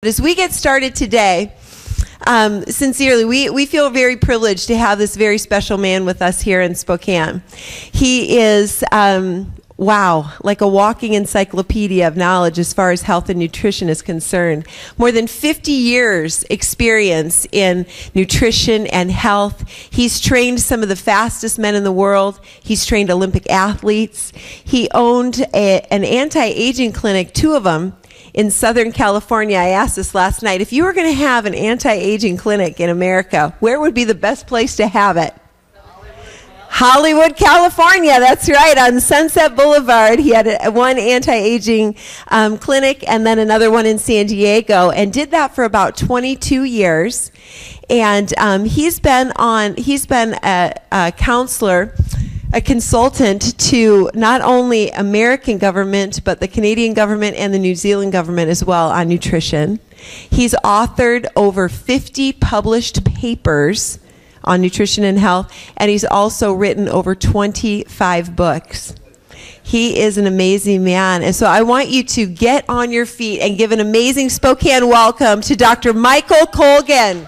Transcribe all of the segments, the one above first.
As we get started today, sincerely, we feel very privileged to have this very special man with us here in Spokane. He is, wow, like a walking encyclopedia of knowledge as far as health and nutrition is concerned. More than 50 years experience in nutrition and health. He's trained some of the fastest men in the world. He's trained Olympic athletes. He owned an anti-aging clinic, two of them, in Southern California. I asked this last night. If you were going to have an anti-aging clinic in America, where would be the best place to have it? Hollywood, California. That's right, on Sunset Boulevard. He had one anti-aging clinic and then another one in San Diego, and did that for about 22 years. And he's been a counselor, a consultant to not only American government, but the Canadian government and the New Zealand government as well on nutrition. He's authored over 50 published papers on nutrition and health, and he's also written over 25 books. He is an amazing man. And so I want you to get on your feet and give an amazing Spokane welcome to Dr. Michael Colgan.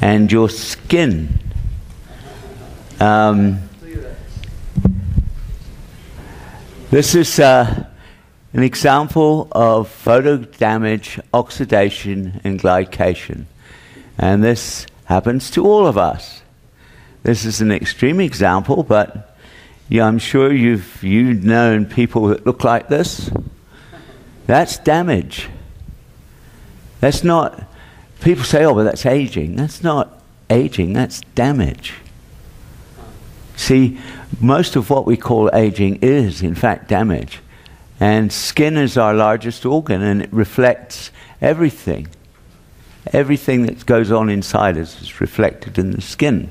And your skin. This is an example of photo damage, oxidation, and glycation. And this happens to all of us. This is an extreme example, but yeah, I'm sure you've known people that look like this. That's damage. That's not... People say, oh, but that's aging. That's not aging, that's damage. See, most of what we call aging is, in fact, damage. And skin is our largest organ, and it reflects everything. Everything that goes on inside us is reflected in the skin.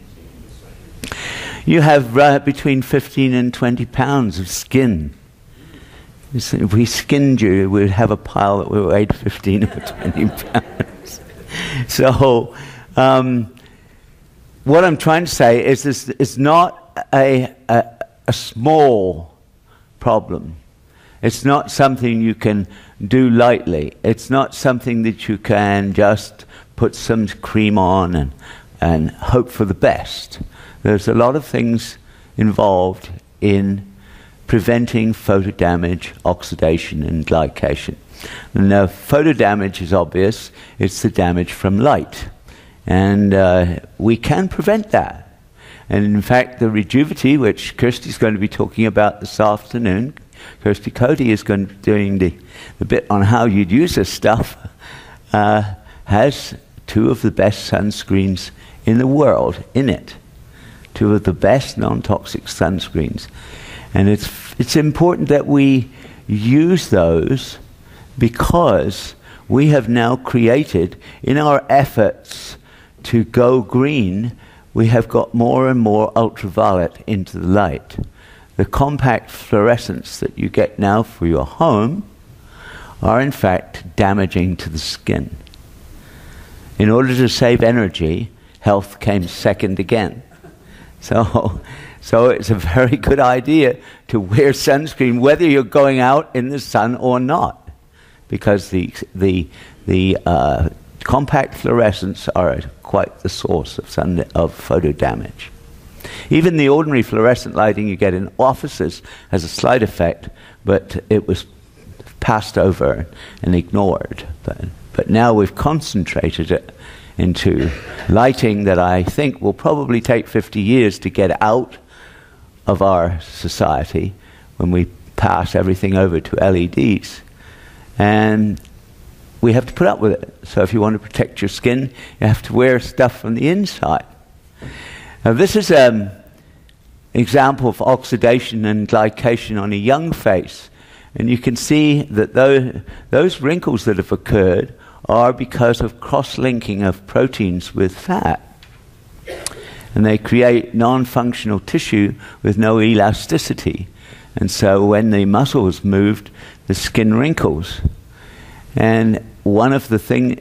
You have between 15 and 20 pounds of skin. If we skinned you, we'd have a pile that would weigh 15 or 20 pounds. So, what I'm trying to say is this is not a small problem. It's not something you can do lightly. It's not something that you can just put some cream on and hope for the best. There's a lot of things involved in preventing photo damage, oxidation, and glycation. Now, photo damage is obvious. It's the damage from light. And we can prevent that. And in fact, the Rejuvity, which Kirsty's going to be talking about this afternoon, Kirsty Cody is going to be doing the bit on how you'd use this stuff, has two of the best sunscreens in the world in it. Two of the best non-toxic sunscreens. And it's important that we use those, because we have now created, in our efforts to go green, we have got more and more ultraviolet into the light. The compact fluorescents that you get now for your home are in fact damaging to the skin. In order to save energy, health came second again. So it's a very good idea to wear sunscreen whether you're going out in the sun or not, because the compact fluorescents are quite the source of photo damage. Even the ordinary fluorescent lighting you get in offices has a slight effect, but it was passed over and ignored. But now we've concentrated it into lighting that I think will probably take 50 years to get out of our society when we pass everything over to LEDs. And we have to put up with it. So if you want to protect your skin, you have to wear stuff from the inside. Now this is an example of oxidation and glycation on a young face. And you can see that those wrinkles that have occurred are because of cross-linking of proteins with fat. And they create non-functional tissue with no elasticity. And so when the muscle is moved, the skin wrinkles. And one of the things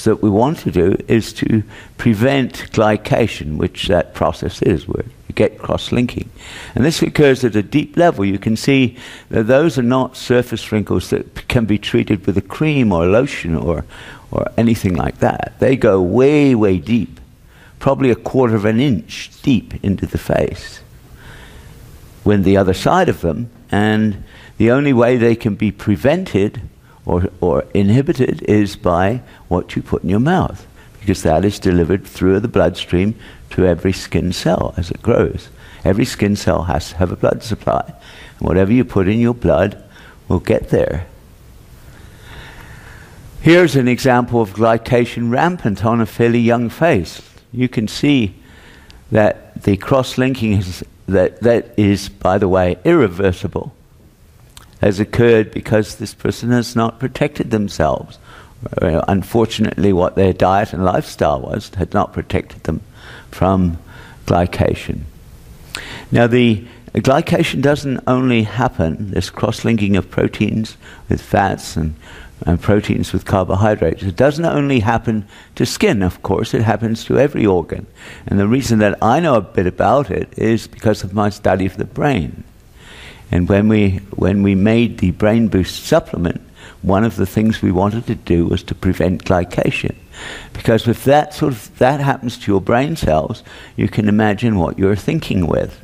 that we want to do is to prevent glycation, which that process is, where you get cross-linking. And this occurs at a deep level. You can see that those are not surface wrinkles that can be treated with a cream or lotion or anything like that. They go way, way deep, probably 1/4 of an inch deep into the face. When the other side of them, and the only way they can be prevented or inhibited is by what you put in your mouth, because that is delivered through the bloodstream to every skin cell as it grows. Every skin cell has to have a blood supply. And whatever you put in your blood will get there. Here's an example of glycation rampant on a fairly young face. You can see that the cross-linking that is, by the way, irreversible, has occurred because this person has not protected themselves. Unfortunately, what their diet and lifestyle was had not protected them from glycation. Now, the glycation doesn't only happen, this cross-linking of proteins with fats and proteins with carbohydrates. It doesn't only happen to skin, of course, it happens to every organ. And the reason that I know a bit about it is because of my study of the brain. And when we made the Brain Boost supplement, one of the things we wanted to do was to prevent glycation. Because if that happens to your brain cells, you can imagine what you're thinking with.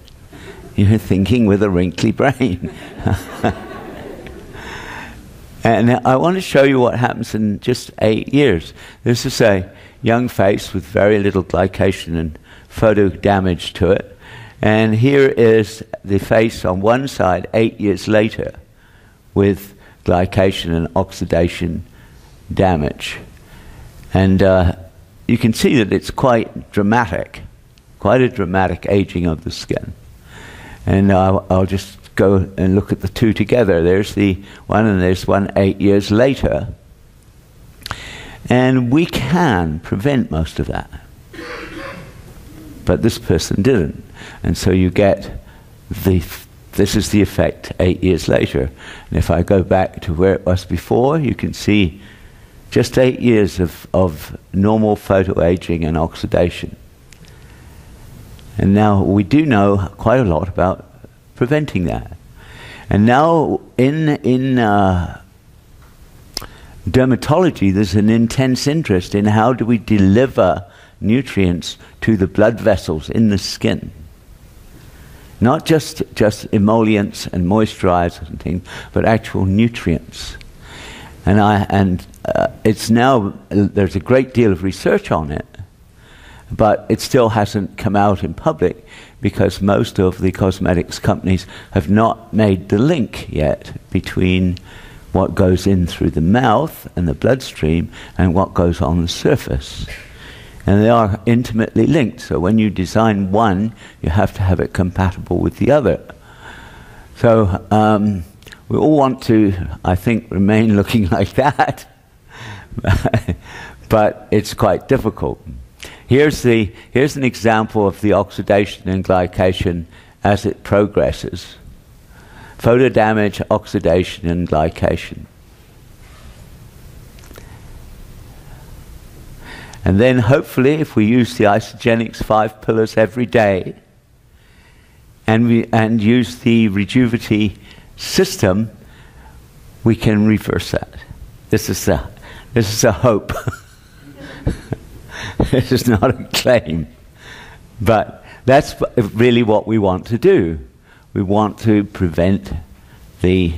You're thinking with a wrinkly brain. And I want to show you what happens in just 8 years. This is a young face with very little glycation and photo damage to it. And here is the face on one side 8 years later with glycation and oxidation damage. And you can see that it's quite dramatic, quite a dramatic aging of the skin. And I'll just go and look at the two together. There's the one and there's one 8 years later. And we can prevent most of that. But this person didn't. And so you get this is the effect 8 years later. And if I go back to where it was before, you can see just 8 years of normal photoaging and oxidation. And now we do know quite a lot about preventing that. And now in dermatology, there's an intense interest in how do we deliver nutrients to the blood vessels in the skin. Not just emollients and moisturizers and things, but actual nutrients. And it's now, there's a great deal of research on it, but it still hasn't come out in public because most of the cosmetics companies have not made the link yet between what goes in through the mouth and the bloodstream and what goes on the surface. And they are intimately linked, so when you design one, you have to have it compatible with the other. So we all want to, I think, remain looking like that, but it's quite difficult. Here's an example of the oxidation and glycation as it progresses. Photo damage, oxidation, and glycation. And then hopefully, if we use the Isagenix 5 pillars every day, and use the Rejuvity system, we can reverse that. This is a hope. This is not a claim. But that's really what we want to do. We want to prevent the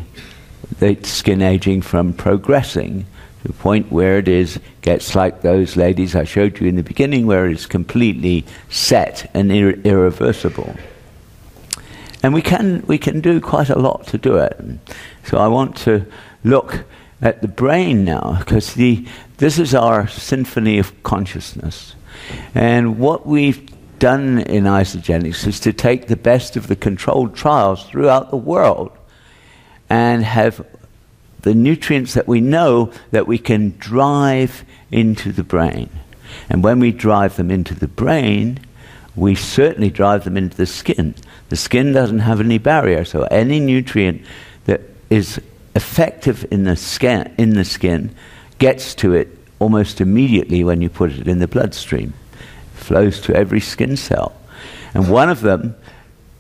skin aging from progressing to the point where it gets like those ladies I showed you in the beginning, where it's completely set and irreversible. And we can do quite a lot to do it. So I want to look at the brain now, because this is our symphony of consciousness. And what we've done in Isagenix is to take the best of the controlled trials throughout the world and have the nutrients that we know that we can drive into the brain. And when we drive them into the brain, we certainly drive them into the skin. The skin doesn't have any barrier, so any nutrient that is effective in the skin gets to it almost immediately when you put it in the bloodstream. It flows to every skin cell. And one of them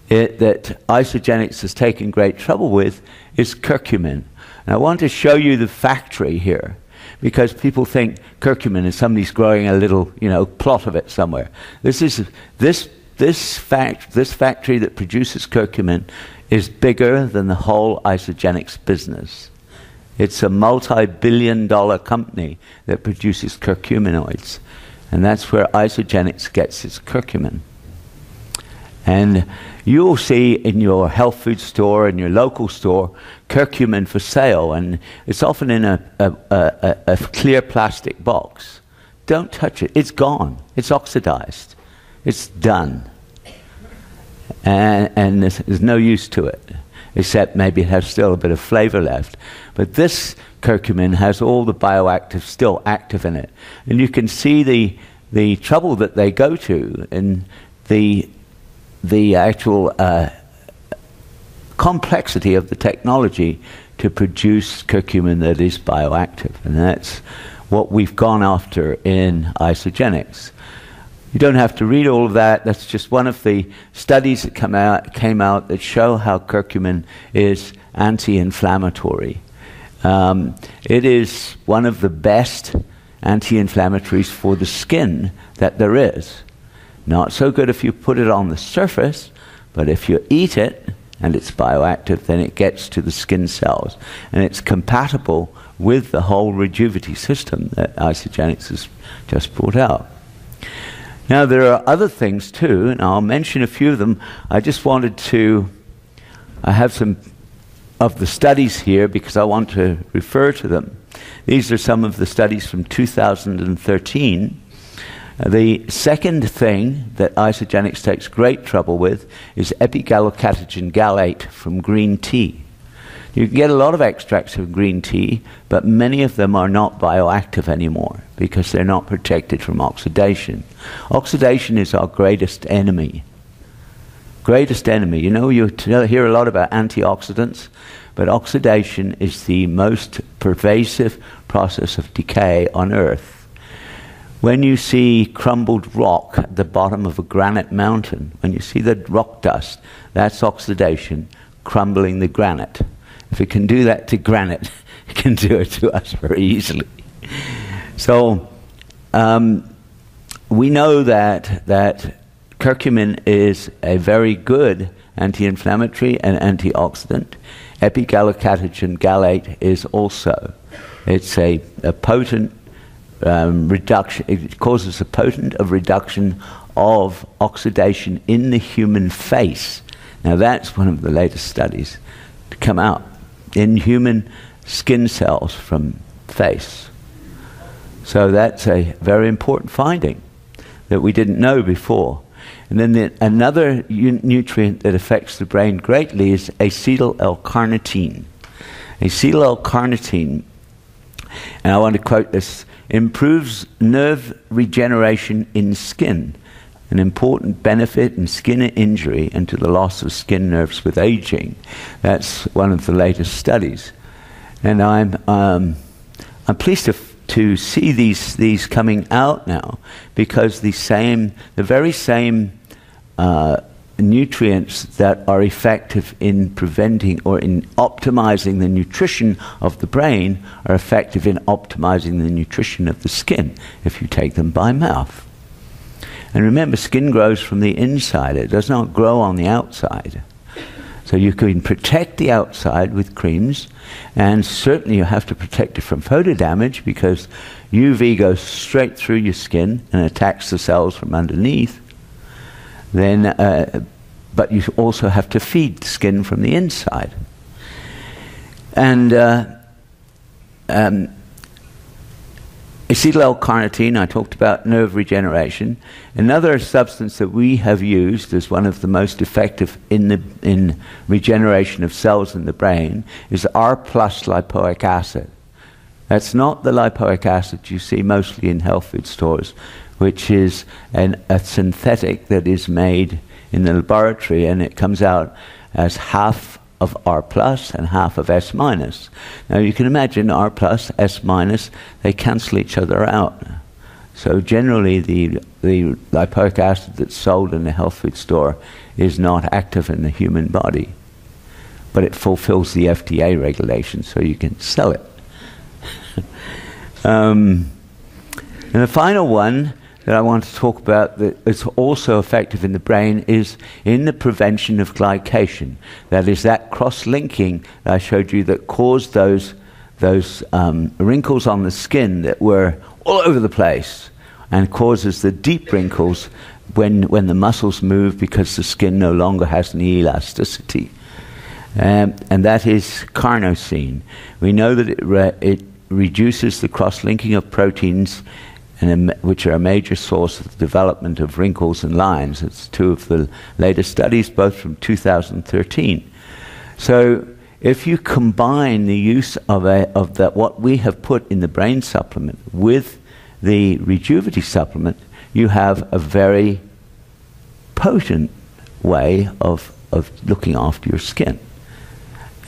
that Isagenix has taken great trouble with is curcumin. And I want to show you the factory here, because people think curcumin is somebody's growing a little, plot of it somewhere. This factory that produces curcumin is bigger than the whole Isagenix business. It's a multi-billion-dollar company that produces curcuminoids, and that's where Isagenix gets its curcumin. And you'll see in your health food store, in your local store, curcumin for sale, and it's often in a clear plastic box. Don't touch it. It's gone. It's oxidized. It's done. And there's no use to it, except maybe it has still a bit of flavor left. But this curcumin has all the bioactives still active in it. And you can see the trouble that they go to in the actual complexity of the technology to produce curcumin that is bioactive. And that's what we've gone after in Isagenix. You don't have to read all of that. That's just one of the studies that came out that show how curcumin is anti-inflammatory. It is one of the best anti-inflammatories for the skin that there is. Not so good if you put it on the surface, but if you eat it and it's bioactive, then it gets to the skin cells. And it's compatible with the whole Rejuvity system that Isagenix has just brought out. Now, there are other things too, and I'll mention a few of them. I have some of the studies here because I want to refer to them. These are some of the studies from 2013. The second thing that Isagenix takes great trouble with is epigallocatechin gallate from green tea. You can get a lot of extracts of green tea, but many of them are not bioactive anymore because they're not protected from oxidation. Oxidation is our greatest enemy. Greatest enemy. You hear a lot about antioxidants, but oxidation is the most pervasive process of decay on Earth. When you see crumbled rock at the bottom of a granite mountain, when you see the rock dust, that's oxidation crumbling the granite. If it can do that to granite, it can do it to us very easily. So we know that curcumin is a very good anti-inflammatory and antioxidant. Epigallocatechin gallate is also. It's a potent reduction. It causes a potent reduction of oxidation in the human face. Now that's one of the latest studies to come out in human skin cells from face. So that's a very important finding that we didn't know before. And then another nutrient that affects the brain greatly is acetyl L-carnitine. Acetyl L-carnitine, and I want to quote this, improves nerve regeneration in skin, an important benefit in skin injury and to the loss of skin nerves with aging. That's one of the latest studies. And I'm pleased to see these coming out now, because the very same nutrients that are effective in preventing or in optimizing the nutrition of the brain are effective in optimizing the nutrition of the skin if you take them by mouth. And remember, skin grows from the inside. It does not grow on the outside. So you can protect the outside with creams, and certainly you have to protect it from photo damage, because UV goes straight through your skin and attacks the cells from underneath. But you also have to feed the skin from the inside. And acetyl-L-carnitine, I talked about nerve regeneration. Another substance that we have used as one of the most effective in regeneration of cells in the brain is R+ lipoic acid. That's not the lipoic acid you see mostly in health food stores, which is a synthetic that is made in the laboratory, and it comes out as half of R+ and half of S-. Now you can imagine R+, S-, they cancel each other out. So generally the lipoic acid that's sold in the health food store is not active in the human body, but it fulfills the FDA regulations, so you can sell it. And the final one that I want to talk about that is also effective in the brain is in the prevention of glycation. That is that cross-linking that I showed you that caused those wrinkles on the skin that were all over the place, and causes the deep wrinkles when the muscles move because the skin no longer has any elasticity. And that is carnosine. We know that it reduces the cross-linking of proteins, which are a major source of the development of wrinkles and lines. It's two of the latest studies, both from 2013. So if you combine the use of what we have put in the brain supplement with the Rejuvity supplement, you have a very potent way of looking after your skin.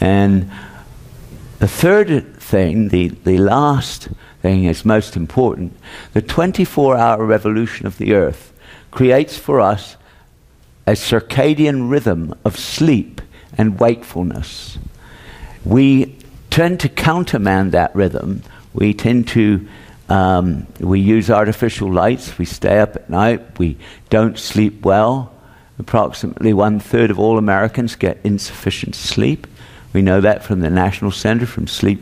And the third thing, the last thing is most important. The 24-hour revolution of the Earth creates for us a circadian rhythm of sleep and wakefulness. We tend to countermand that rhythm. We tend to we use artificial lights. We stay up at night. We don't sleep well. Approximately 1/3 of all Americans get insufficient sleep. We know that from the National Center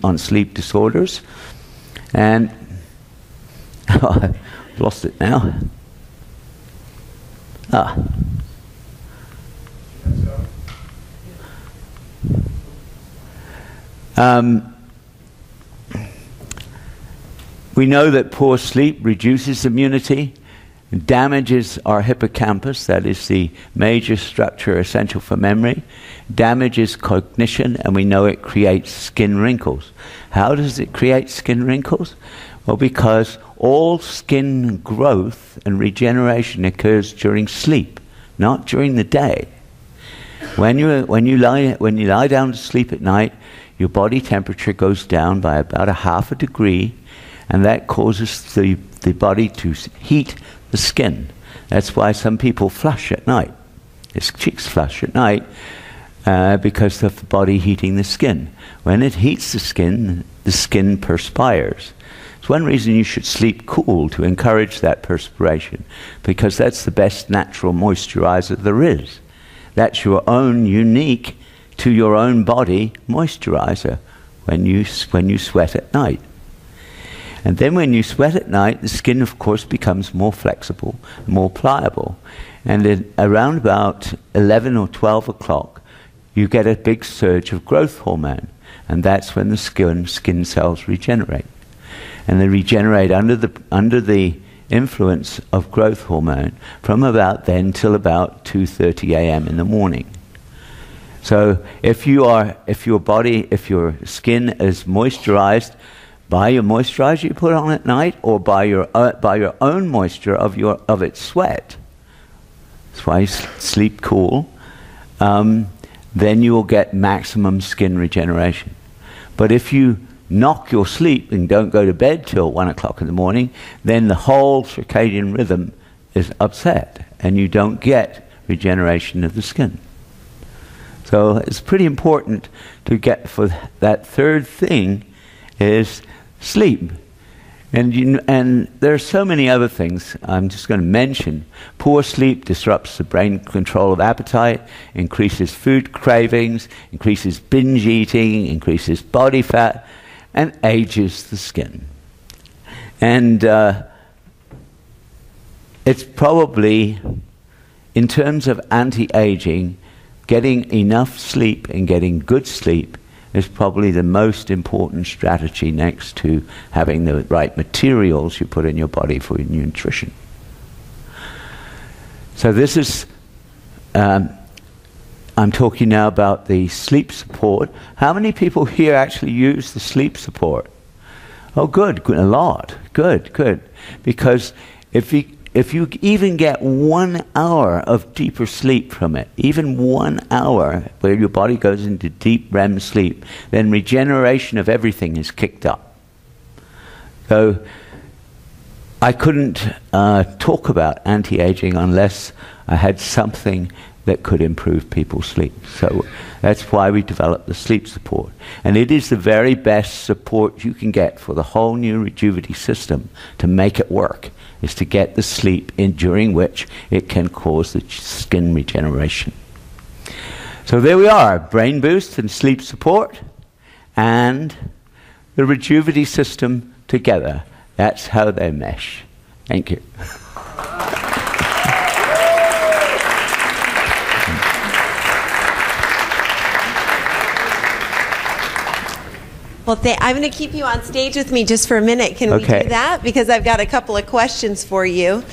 on Sleep Disorders. And I've lost it now. We know that poor sleep reduces immunity, damages our hippocampus, that is the major structure essential for memory, damages cognition, and we know it creates skin wrinkles. How does it create skin wrinkles? Well, because all skin growth and regeneration occurs during sleep, not during the day. When you lie down to sleep at night, your body temperature goes down by about 1/2 degree, and that causes the body to heat the skin. That's why some people flush at night. Their cheeks flush at night because of the body heating the skin. When it heats the skin perspires. It's one reason you should sleep cool, to encourage that perspiration, because that's the best natural moisturizer there is. That's your own unique to your own body moisturizer when you sweat at night. And then when you sweat at night, the skin, of course, becomes more flexible, more pliable. And around about 11 or 12 o'clock, you get a big surge of growth hormone. And that's when the skin cells regenerate. And they regenerate under the influence of growth hormone from about then till about 2:30 a.m. in the morning. So if your skin is moisturized by your moisturizer you put on at night, or by your own moisture of its sweat, that's why you sleep cool, then you will get maximum skin regeneration. But if you knock your sleep and don't go to bed till 1 o'clock in the morning, then the whole circadian rhythm is upset and you don't get regeneration of the skin. So it's pretty important to get for that third thing is sleep. And there are so many other things I'm just going to mention. Poor sleep disrupts the brain control of appetite, increases food cravings, increases binge eating, increases body fat, and ages the skin. And it's probably, in terms of anti-aging, getting enough sleep and getting good sleep is probably the most important strategy next to having the right materials you put in your body for your nutrition. So this is, I'm talking now about the sleep support. How many people here actually use the sleep support? Oh, good, a lot. Good. Because if you even get 1 hour of deeper sleep from it, even 1 hour where your body goes into deep REM sleep, then regeneration of everything is kicked up. So I couldn't talk about anti-aging unless I had something that could improve people's sleep. So that's why we developed the sleep support. And it is the very best support you can get for the whole new Rejuvity system to make it work, is to get the sleep in during which it can cause the skin regeneration. So there we are, brain boost and sleep support and the Rejuvity system together. That's how they mesh. Thank you. Well, I'm going to keep you on stage with me just for a minute. Can we do that? Because I've got a couple of questions for you.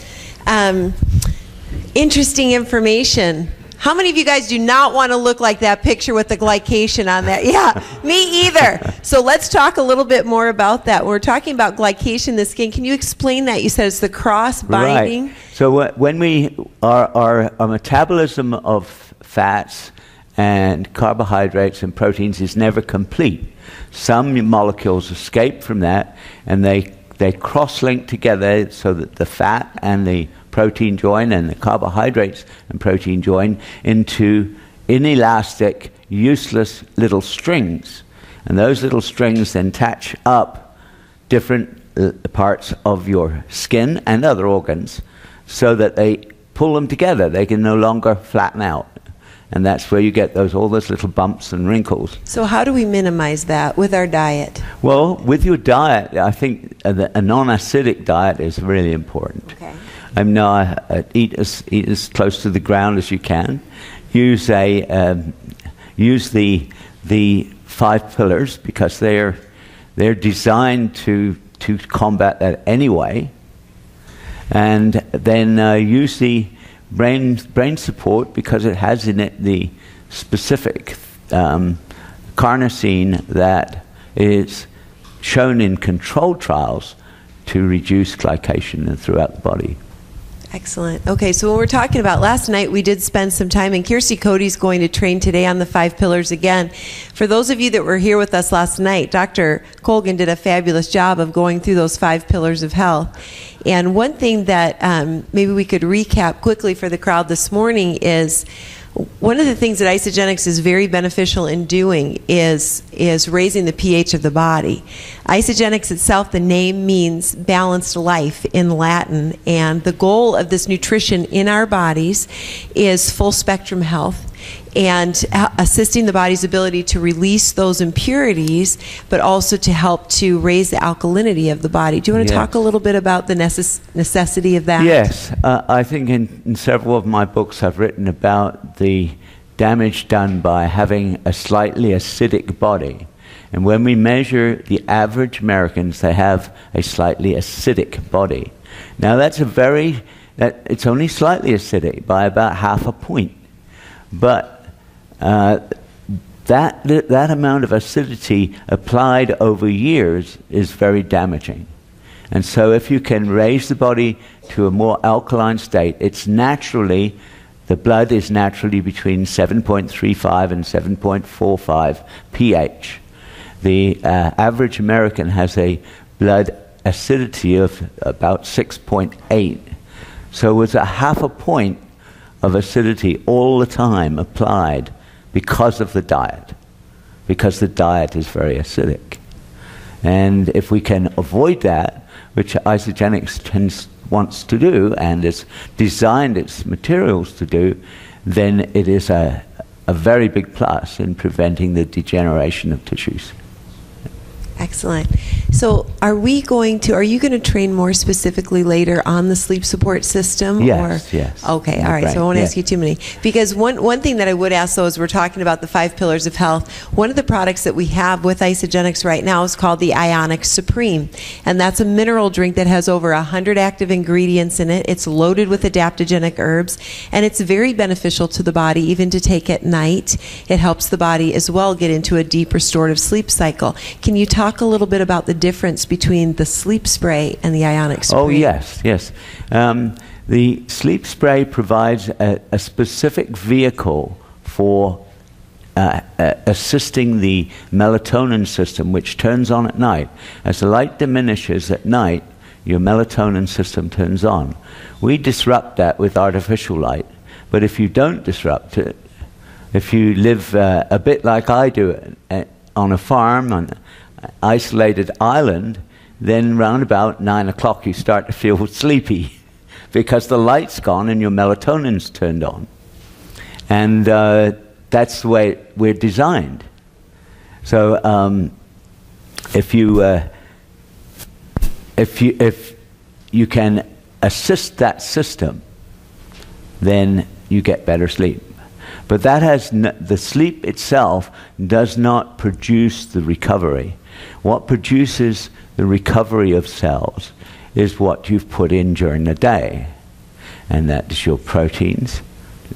Interesting information. How many of you guys do not want to look like that picture with the glycation on that? Yeah, me either. So let's talk a little bit more about that. When we're talking about glycation in the skin, can you explain that? You said it's the cross-binding. Right. So when our metabolism of fats and carbohydrates and proteins is never complete. Some molecules escape from that, and they cross-link together so that the fat and the protein join and the carbohydrates and protein join into inelastic, useless little strings. And those little strings then attach up different parts of your skin and other organs so that they pull them together. They can no longer flatten out. And that's where you get all those little bumps and wrinkles. So how do we minimize that with our diet? Well, with your diet, I think a non-acidic diet is really important. Okay. Eat as close to the ground as you can. Use the 5 pillars because they're designed to combat that anyway. And then use the brain support because it has in it the specific carnosine that is shown in controlled trials to reduce glycation throughout the body. Excellent. Okay, so when we're talking about last night, we did spend some time, and Kirsty Cody's going to train today on the 5 pillars again. For those of you that were here with us last night, Dr. Colgan did a fabulous job of going through those 5 pillars of health. And one thing that maybe we could recap quickly for the crowd this morning is one of the things that Isagenix is very beneficial in doing is raising the pH of the body. Isagenix itself, the name means balanced life in Latin, and the goal of this nutrition in our bodies is full spectrum health and assisting the body's ability to release those impurities, but also to help to raise the alkalinity of the body. Do you want to talk a little bit about the necessity of that? Yes. I think in several of my books I've written about the damage done by having a slightly acidic body. And when we measure the average Americans, they have a slightly acidic body. Now it's only slightly acidic by about half a point. But that amount of acidity applied over years is very damaging. And so if you can raise the body to a more alkaline state, the blood is naturally between 7.35 and 7.45 pH. The average American has a blood acidity of about 6.8. So with a half a point of acidity all the time applied because of the diet, because the diet is very acidic. And if we can avoid that, which Isagenix wants to do and has designed its materials to do, then it is a very big plus in preventing the degeneration of tissues. Excellent. So are you going to train more specifically later on the sleep support system? Yes, yes. Okay, all right. So I won't ask you too many. Because one thing that I would ask, though, is we're talking about the 5 pillars of health. One of the products that we have with Isagenix right now is called the Isagenix Supreme. And that's a mineral drink that has over 100 active ingredients in it. It's loaded with adaptogenic herbs. And it's very beneficial to the body, even to take at night. It helps the body as well get into a deep restorative sleep cycle. Can you talk a little bit about the difference between the sleep spray and the Isagenix Supreme? Oh, yes, yes. The sleep spray provides a specific vehicle for assisting the melatonin system, which turns on at night. As the light diminishes at night, your melatonin system turns on. We disrupt that with artificial light, but if you don't disrupt it, if you live a bit like I do on a farm, on an isolated island, then round about 9 o'clock you start to feel sleepy because the light's gone and your melatonin's turned on. And that's the way we're designed. So if you can assist that system, then you get better sleep. But that has the sleep itself does not produce the recovery. What produces the recovery of cells is what you've put in during the day. And that is your proteins,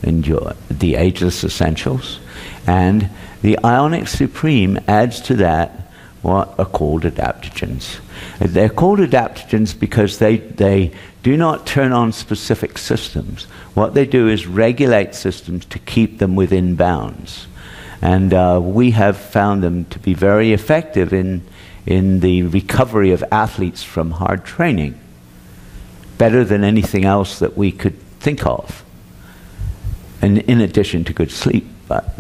and the ageless essentials. And the Isagenix Supreme adds to that what are called adaptogens. They're called adaptogens because they do not turn on specific systems. What they do is regulate systems to keep them within bounds. And we have found them to be very effective in the recovery of athletes from hard training, better than anything else that we could think of, and in addition to good sleep. But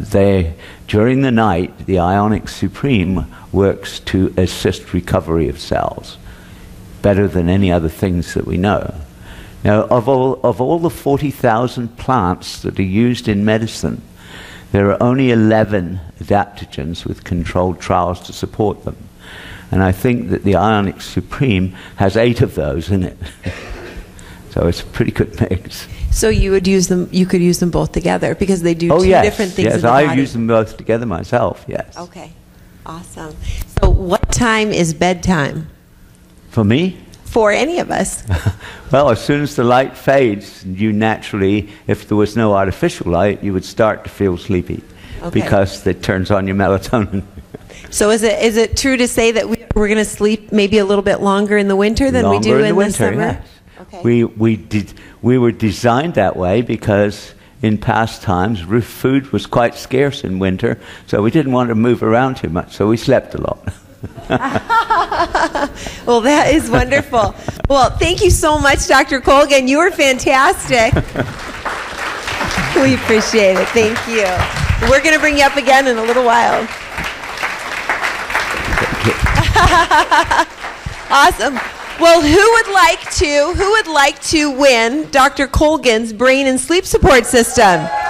during the night, the Isagenix Supreme works to assist recovery of cells, better than any other things that we know. Now, of all the 40,000 plants that are used in medicine, there are only 11 adaptogens with controlled trials to support them. And I think that the Isagenix Supreme has 8 of those in it. So it's a pretty good mix. So you could use them both together because they do two different things in the body. Yes, I use them both together myself, yes. Okay, awesome. So what time is bedtime? For me? For any of us. Well, as soon as the light fades, you naturally, if there was no artificial light, you would start to feel sleepy because it turns on your melatonin. So is it true to say that we're going to sleep maybe a little bit longer in the winter than we do in the summer? Yes. Okay. We were designed that way because in past times food was quite scarce in winter, so we didn't want to move around too much, so we slept a lot. Well, that is wonderful. Well, thank you so much, Dr. Colgan. You were fantastic. We appreciate it. Thank you. We're going to bring you up again in a little while. Awesome. Well, who would like to win Dr. Colgan's brain and sleep support system?